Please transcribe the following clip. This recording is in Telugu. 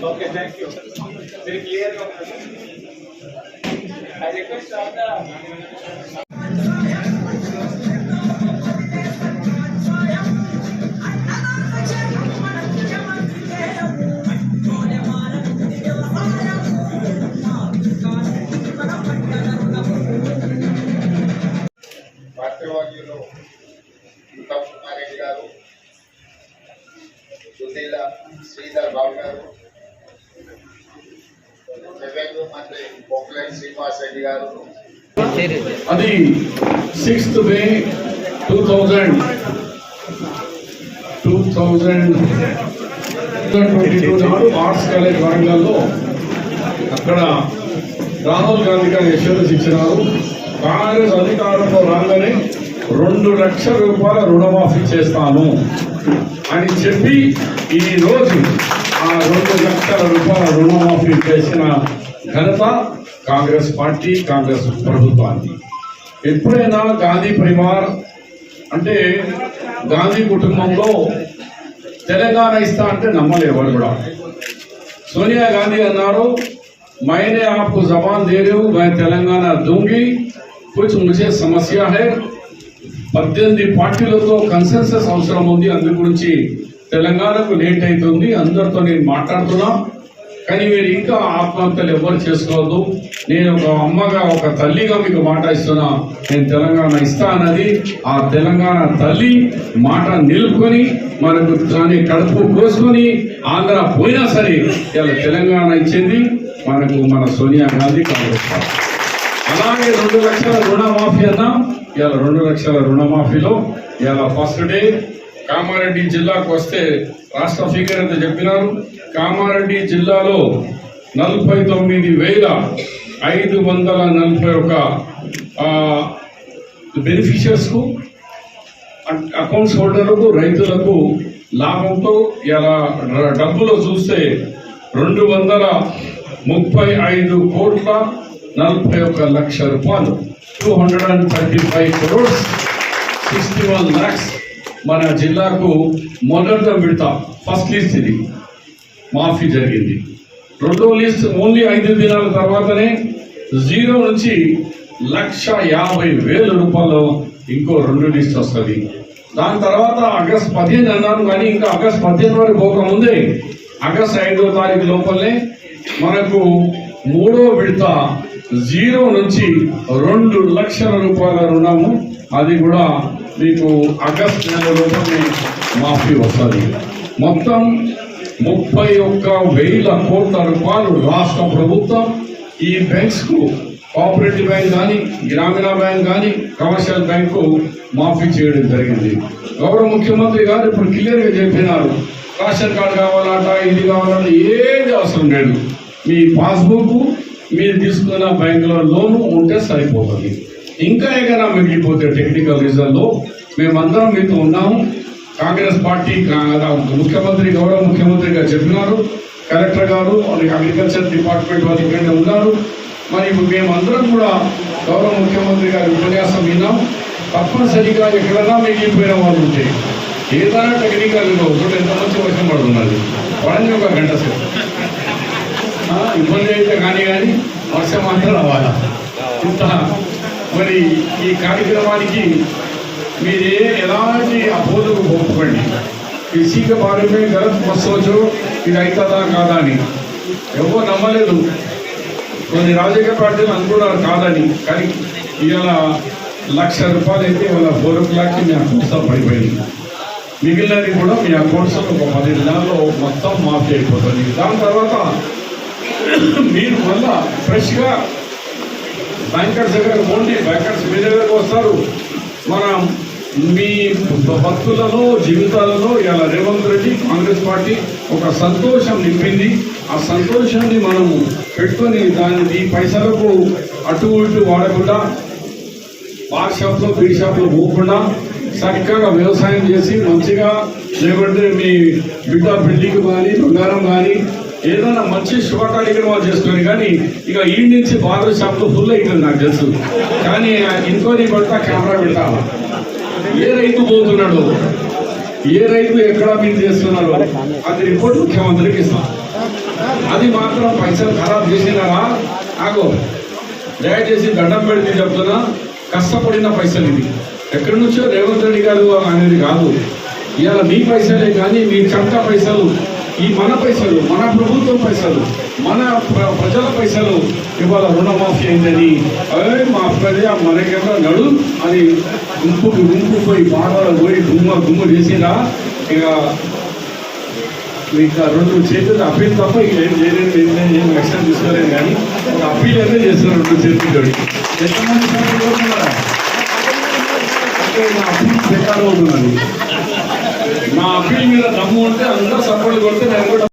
Okay, thank you. Very clear. I request all the Sridhar Babu గారు, రెవెన్యూ మంత్రి పొంగులేటి శ్రీనివాస్ రెడ్డి గారు. అది 6th May 2022 నాడు ఆర్ట్స్ కాలేజ్ వరంగల్లో అక్కడ రాహుల్ గాంధీ గారు ఎష్యూరెన్స్ ఇచ్చినారు. కాంగ్రెస్ అధికారంలో రాగానే 2 లక్షల రూపాయల రుణమాఫీ చేస్తాను అని చెప్పి ఈ రోజు ఆ 2 లక్షల రూపాయల రుణమాఫీ చేసిన ఘనత కాంగ్రెస్ పార్టీ, కాంగ్రెస్ ప్రభుత్వానికి. ఎప్పుడైనా గాంధీ పరివార్ అంటే గాంధీ కుటుంబంలో తెలంగాణ ఇస్తా అంటే నమ్మలేవారు కూడా. సోనియా గాంధీ అన్నారు, मैंने आपको जबान दे रही हूँ, मैं तेलंगाना दूंगी, कुछ मुझे समस्या है. 18 పార్టీలతో కన్సెన్సస్ అవసరం ఉంది, అందు గురించి తెలంగాణకు లేట్ అవుతుంది, అందరితో నేను మాట్లాడుతున్నా. కానీ మీరు ఇంకా ఆత్మహత్యలు ఎవరు చేసుకోవద్దు. నేను ఒక అమ్మగా, ఒక తల్లిగా మీకు మాట ఇస్తున్నా, నేను తెలంగాణ ఇస్తా అన్నది ఆ తెలంగాణ తల్లి మాట నిలుపుకొని మనకు దాన్ని కడుపు కోసుకొని ఆంధ్ర పోయినా సరే ఇలా తెలంగాణ ఇచ్చింది మనకు మన సోనియా గాంధీ, కాంగ్రెస్ పార్టీ. అలాగే 2 లక్షల రుణమాఫీ అన్నా, ఇలా 2 లక్షల రుణమాఫీలో ఇలా ఫస్ట్ డే కామారెడ్డి జిల్లాకు వస్తే రాష్ట్ర ఫిగర్ ఎంత చెప్పినారు. కామారెడ్డి జిల్లాలో 49,541 బెనిఫిషియర్స్కు, అకౌంట్స్ హోల్డర్లకు, రైతులకు లాభంతో ఇలా డబ్బులో చూస్తే 235,41,00,000 రూపాయలు, 235 crores 61 lakhs మన జిల్లాకు మొదట విడత ఫస్ట్ లిస్ట్ ఇది మాఫీ జరిగింది. రెండో లిస్ట్ ఓన్లీ 5 దినాల తర్వాతనే 0 నుంచి 1,50,000 రూపాయలు ఇంకో 2 లిస్ట్ వస్తుంది. దాని తర్వాత ఆగస్టు 15 అన్నారు, కానీ ఇంకా ఆగస్టు 15 వరకు పోకముందే ఆగస్టు 5వ తారీఖు లోపలనే మనకు 3వ విడత 0 నుంచి 2 లక్షల రూపాయల రుణము, అది కూడా మీకు ఆగస్టు నెలలోనే మాఫీ వస్తుంది. మొత్తం 31,000 కోట్ల రూపాయలు రాష్ట్ర ప్రభుత్వం ఈ బ్యాంక్స్కు, కోఆపరేటివ్ బ్యాంక్ కానీ, గ్రామీణ బ్యాంక్ కానీ, కమర్షియల్ బ్యాంకు మాఫీ చేయడం జరిగింది. గౌరవ ముఖ్యమంత్రి గారు ఇప్పుడు క్లియర్గా చెప్పినారు, రేషన్ కార్డు కావాలంట, ఇది కావాలంటే ఏది అవసరం లేదు, మీ పాస్బుక్ మీరు తీసుకున్న బ్యాంకులో లోను ఉంటే సరిపోతుంది. ఇంకా ఏదైనా మిగిలిపోతే టెక్నికల్ రీజన్లో మేమందరం మీతో ఉన్నాము. కాంగ్రెస్ పార్టీ ముఖ్యమంత్రి, గౌరవ ముఖ్యమంత్రిగా చెప్పినారు, కలెక్టర్ గారు, అగ్రికల్చర్ డిపార్ట్మెంట్ వాళ్ళు ఇక్కడే ఉన్నారు. మరి మేమందరం కూడా గౌరవ ముఖ్యమంత్రి గారి ఉపన్యాసం విన్నాం. తప్పనిసరిగా ఎక్కడైనా మిగిలిపోయిన వాళ్ళు ఉంటే ఏదైనా టెక్నికల్ చూడండి, ఎంత మంచి వర్షం పడుతున్నది, పడండి 1 గంట సేపు ఇబ్బంది అయితే కానీ వర్షం మాత్రం రావాలా. ఇంత మరి ఈ కార్యక్రమానికి మీరు ఎలాంటి అపోహలకు పోకండి. किसी के बारे में गलत मत सोचो ఇది అవుతుందా కాదా అని. ఎవరో నమ్మలేదు, కొన్ని రాజకీయ పార్టీలు అనుకున్నారు కాదని, కానీ ఇవాళ 1,00,000 రూపాయలు అయితే ఇవాళ 4 o'clock మీ అకౌంట్స్లో పడిపోయింది. మిగిలినది కూడా మీ అకౌంట్స్ ఒక 10 దినాల్లో మొత్తం మాఫీ అయిపోతుంది. దాని తర్వాత మీరు మళ్ళా ఫ్రెష్గా బ్యాంకర్స్ దగ్గర పోండి, బ్యాంకర్స్ మీ దగ్గరకు వస్తారు. మనం మీ భక్తులలో జీవితాలలో ఇలా రేవంత్ రెడ్డి కాంగ్రెస్ పార్టీ ఒక సంతోషం నింపింది. ఆ సంతోషాన్ని మనము పెట్టుకొని దాని ఈ పైసలకు అటు ఇటు వాడకుండా బార్ షాప్లో బీర్ షాప్లో పోకుండా చక్కగా వ్యవసాయం చేసి మంచిగా, లేకుంటే మీ బిడ్డ పెళ్లికి కానీ బంగారం కానీ ఏదైనా మంచి శుభ కార్యక్రమాలు చేసుకొని, కానీ ఇక ఈ నుంచి బార్ షాప్లో ఫుల్ అవుతుంది నాకు తెలుసు. కానీ ఇంకోని పడతా కెమెరా పెడతా ఏ రైతు పోతున్నాడు, ఏ రైతు ఎక్కడ మీరు చేస్తున్నాడు అది రిపోర్ట్ ముఖ్యమంత్రికి ఇస్తాం. అది మాత్రం పైసలు ఖరాబ్ చేసినారా ఆగో, దయచేసి దండం పెడితే చెప్తున్నా, కష్టపడిన పైసలు ఇది ఎక్కడి నుంచో రేవంత్ రెడ్డి గారు అనేది కాదు. ఇవాళ మీ పైసలే కానీ మీ చంట పైసలు, ఈ మన పైసలు, మన ప్రభుత్వం పైసలు, మన ప్రజల పైసలు ఇవాళ రుణమాఫీ అయిందని మా ప్రజ మనకేమో నడు అని గుంపు పోయి బాగా పోయి గుమ్మ చేసినా ఇక మీకు 2 చేతులు అప్పీల్ తప్ప ఇక ఏం చేయలేదు, ఏం యాక్షన్ తీసుకోలేదు. కానీ ఒక అప్పీల్ అయితే చేస్తున్నారు 2 చేతులతోటి. ఎంతమంది కోరుతున్నారా అంటే నా అప్పీల్ బేకార్ అవుతున్నది. నా అప్పీల్ మీద దమ్ము ఉంటే అందరూ సపోర్ట్ కొడితే నేను కూడా